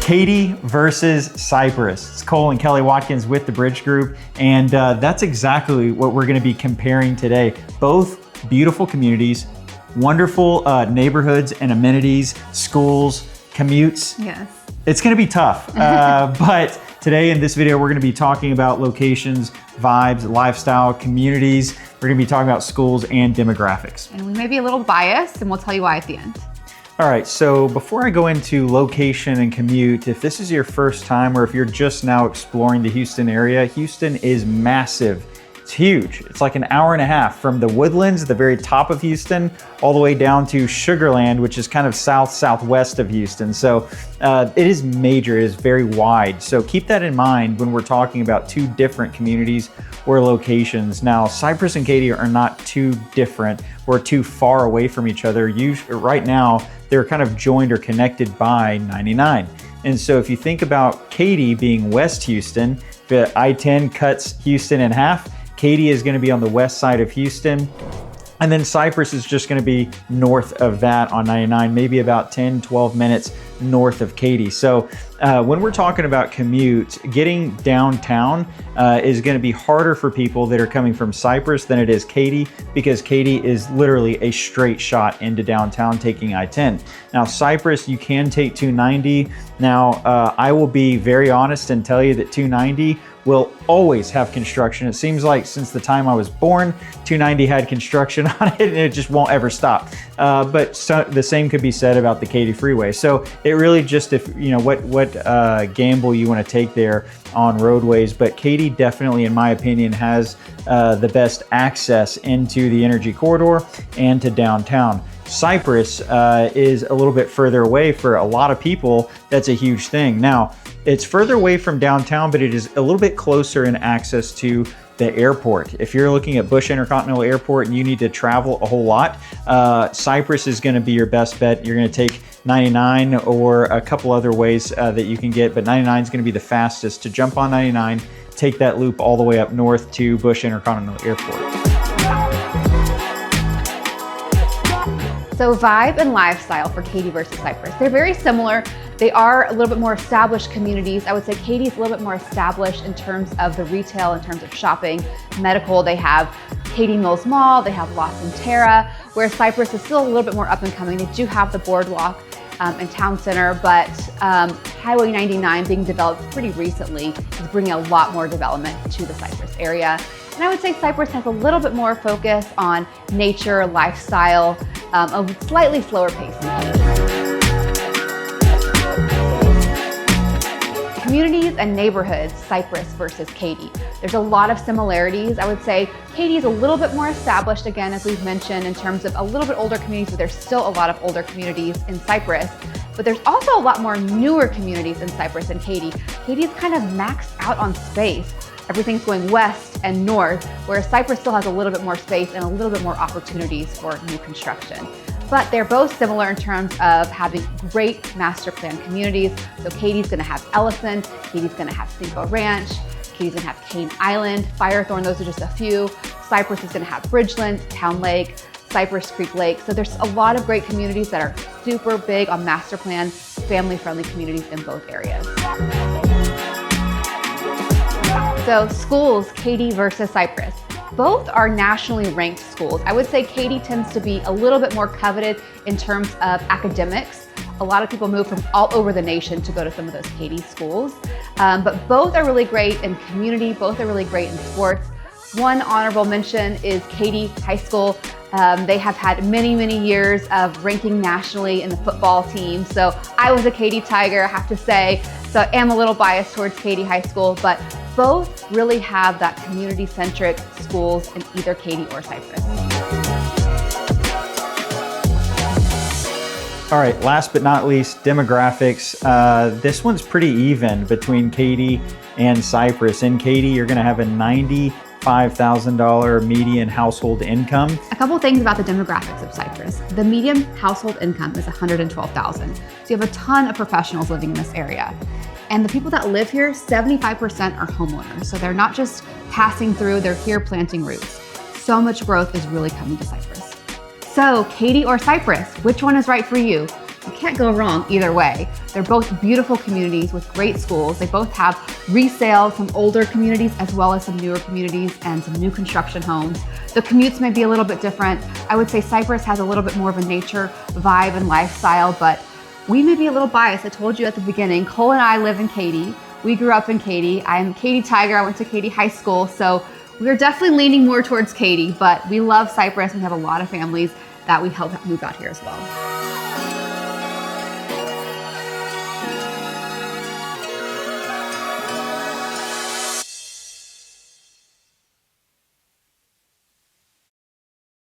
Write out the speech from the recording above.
Katy versus Cypress. It's Cole and Kelly Watkins with the Bridge Group, and that's exactly what we're going to be comparing today. Both beautiful communities, wonderful neighborhoods and amenities, schools, commutes. Yes. It's going to be tough, but today in this video, we're going to be talking about locations, vibes, lifestyle, communities. We're going to be talking about schools and demographics. And we may be a little biased, and we'll tell you why at the end. All right, so before I go into location and commute, if this is your first time or if you're just now exploring the Houston area, Houston is massive. It's huge. It's like an hour and a half from the Woodlands, the very top of Houston, all the way down to Sugar Land, which is kind of southwest of Houston. So it is major, it is very wide. So keep that in mind when we're talking about two different communities or locations. Now, Cypress and Katy are not too different or too far away from each other. Right now, they're kind of joined or connected by 99. And so if you think about Katy being West Houston, the I-10 cuts Houston in half, Katy is going to be on the west side of Houston. And then Cypress is just going to be north of that on 99, maybe about 10, 12 minutes north of Katy. So when we're talking about commute, getting downtown is going to be harder for people that are coming from Cypress than it is Katy, because Katy is literally a straight shot into downtown taking I-10. Now Cypress, you can take 290. Now I will be very honest and tell you that 290 will always have construction. It seems like since the time I was born, 290 had construction on it and it just won't ever stop. But the same could be said about the Katy Freeway. So it really just, if you know what gamble you want to take there on roadways, but Katy definitely, in my opinion, has the best access into the energy corridor and to downtown. Cypress is a little bit further away. For a lot of people, that's a huge thing. Now, it's further away from downtown, but it is a little bit closer in access to the airport. If you're looking at Bush Intercontinental Airport and you need to travel a whole lot, Cypress is going to be your best bet. You're going to take 99 or a couple other ways that you can get, but 99 is going to be the fastest to jump on 99, take that loop all the way up north to Bush Intercontinental Airport. So vibe and lifestyle for Katy versus Cypress. They're very similar. They are a little bit more established communities. I would say Katy is a little bit more established in terms of the retail, in terms of shopping, medical. They have Katy Mills Mall, they have La Cintera, where Cypress is still a little bit more up and coming. They do have the boardwalk and town center, but Highway 99 being developed pretty recently is bringing a lot more development to the Cypress area. And I would say Cypress has a little bit more focus on nature, lifestyle, a slightly slower pace than Katy. Communities and neighborhoods, Cypress versus Katy. There's a lot of similarities. I would say Katy is a little bit more established, again, as we've mentioned, in terms of a little bit older communities, but there's still a lot of older communities in Cypress. But there's also a lot more newer communities in Cypress and Katy. Katy's kind of maxed out on space. Everything's going west and north, whereas Cypress still has a little bit more space and a little bit more opportunities for new construction. But they're both similar in terms of having great master plan communities. So Katy's gonna have Ellison, Katy's gonna have Cinco Ranch, Katy's gonna have Cane Island, Firethorn, those are just a few. Cypress is gonna have Bridgeland, Town Lake, Cypress Creek Lake. So there's a lot of great communities that are super big on master plan, family-friendly communities in both areas. So schools, Katy versus Cypress. Both are nationally ranked schools. I would say Katy tends to be a little bit more coveted in terms of academics. A lot of people move from all over the nation to go to some of those Katy schools. But both are really great in community, both are really great in sports. One honorable mention is Katy High School. They have had many, many years of ranking nationally in the football team. So I was a Katy Tiger, I have to say. So I am a little biased towards Katy High School, but both really have that community-centric schools in either Katy or Cypress. All right, last but not least, demographics. This one's pretty even between Katy and Cypress. In Katy, you're gonna have a $95,000 median household income. A couple things about the demographics of Cypress. The median household income is $112,000. So you have a ton of professionals living in this area. And the people that live here, 75% are homeowners. So they're not just passing through, they're here planting roots. So much growth is really coming to Cypress. So Katy or Cypress, which one is right for you? You can't go wrong either way. They're both beautiful communities with great schools. They both have resale from older communities as well as some newer communities and some new construction homes. The commutes may be a little bit different. I would say Cypress has a little bit more of a nature vibe and lifestyle, but we may be a little biased. I told you at the beginning, Cole and I live in Katy. We grew up in Katy. I'm Katy Tiger. I went to Katy High School, so we're definitely leaning more towards Katy, but we love Cypress. We have a lot of families that we help move out here as well.